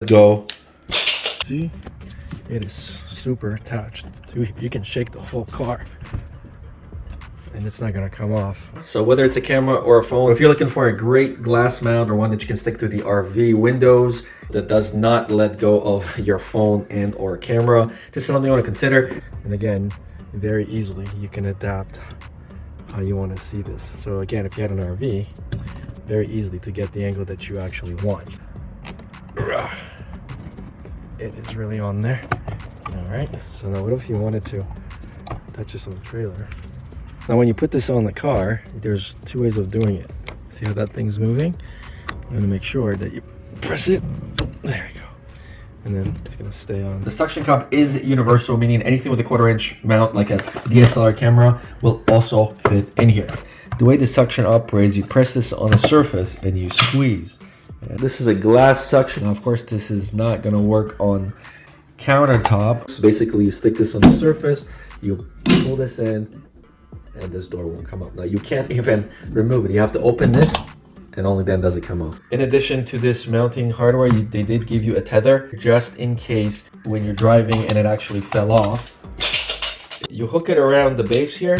Go. See, it is super attached. You can shake the whole car and it's not gonna come off. So whether it's a camera or a phone, if you're looking for a great glass mount or one that you can stick to the RV windows that does not let go of your phone and or camera, this is something you want to consider. And again, very easily you can adapt how you want to see this. So again, if you had an RV, very easily to get the angle that you actually want. It is really on there. All right, so now what if you wanted to touch this on the trailer? Now when you put this on the car, there's two ways of doing it. See how that thing's moving? You want to make sure that you press it. There you go. And then it's going to stay on. The suction cup is universal, meaning anything with a 1/4 inch mount like a DSLR camera will also fit in here. The way the suction operates, you press this on a surface and you squeeze. This is a glass suction. Now, of course, this is not going to work on countertop. So basically, you stick this on the surface, you pull this in, and this door won't come up. Now, you can't even remove it. You have to open this, and only then does it come off. In addition to this mounting hardware, they did give you a tether, just in case when you're driving and it actually fell off. You hook it around the base here,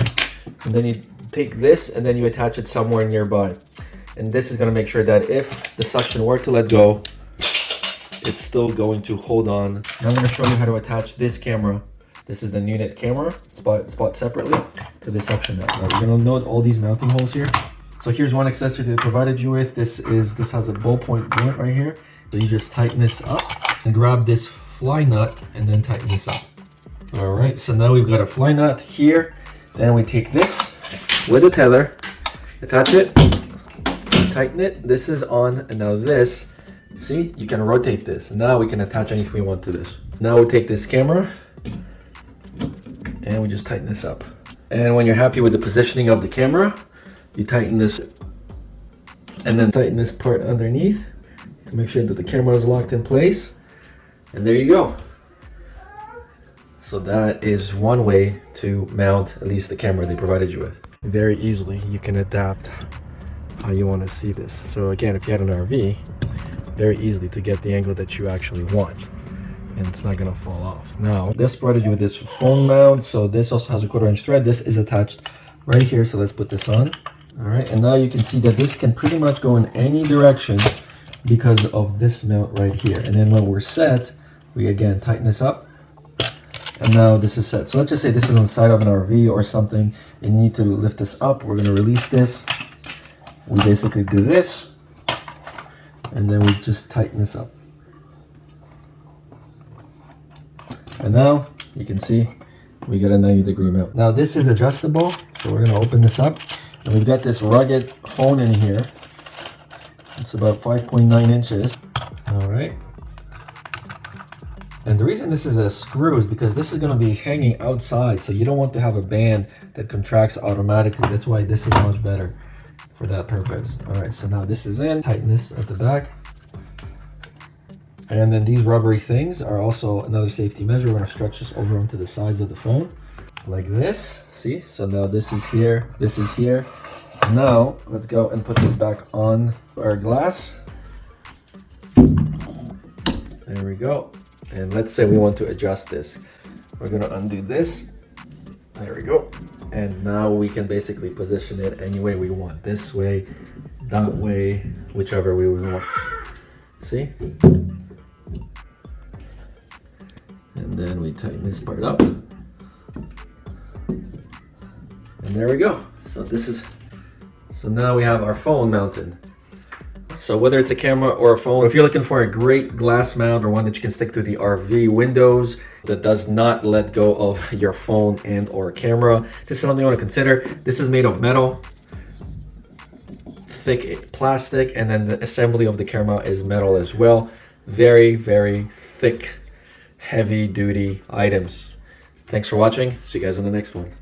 and then you take this, and then you attach it somewhere nearby. And this is going to make sure that if the suction were to let go, it's still going to hold on. Now I'm going to show you how to attach this camera. This is the Nunet camera. It's bought separately to the suction mount. Now you're going to note all these mounting holes here. So here's one accessory they provided you with. This has a ballpoint joint right here. So you just tighten this up and grab this fly nut and then tighten this up. All right, so now we've got a fly nut here. Then we take this with a tether, attach it, tighten it. This is on, and now this, see, you can rotate this. And now we can attach anything we want to this. Now we take this camera and we just tighten this up. And when you're happy with the positioning of the camera, you tighten this and then tighten this part underneath to make sure that the camera is locked in place. And there you go. So that is one way to mount at least the camera they provided you with. Very easily you can adapt how you want to see this. So again, if you had an RV, very easily to get the angle that you actually want, and it's not going to fall off. Now this provided you with this phone mount, so this also has a 1/4 inch thread. This is attached right here, so let's put this on. All right, and now you can see that this can pretty much go in any direction because of this mount right here. And then when we're set, we again tighten this up, and now this is set. So let's just say this is on the side of an RV or something, and you need to lift this up. We're going to release this. We basically do this, and then we just tighten this up. And now you can see we got a 90-degree mount. Now this is adjustable, so we're going to open this up, and we've got this rugged phone in here. It's about 5.9 inches. All right. And the reason this is a screw is because this is going to be hanging outside, so you don't want to have a band that contracts automatically. That's why this is much better for that purpose. All right, so now this is in. Tighten this at the back. And then these rubbery things are also another safety measure. We're going to stretch this over onto the sides of the phone like this. See? So now this is here. This is here. Now let's go and put this back on our glass. There we go. And let's say we want to adjust this. We're going to undo this. There we go. And now we can basically position it any way we want. This way, that way, whichever way we want. See? And then we tighten this part up. And there we go. So now we have our phone mounted. So whether it's a camera or a phone, if you're looking for a great glass mount or one that you can stick to the RV windows that does not let go of your phone and or camera, this is something you want to consider. This is made of metal, thick plastic, and then the assembly of the camera is metal as well. Very, very thick, heavy duty items. Thanks for watching. See you guys in the next one.